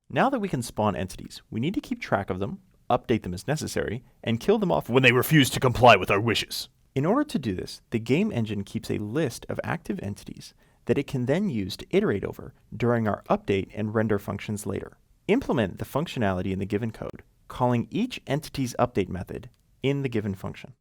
Now that we can spawn entities, we need to keep track of them, update them as necessary, and kill them off when they refuse to comply with our wishes. In order to do this, the game engine keeps a list of active entities that it can then use to iterate over during our update and render functions later. Implement the functionality in the given code, calling each entity's update method in the given function.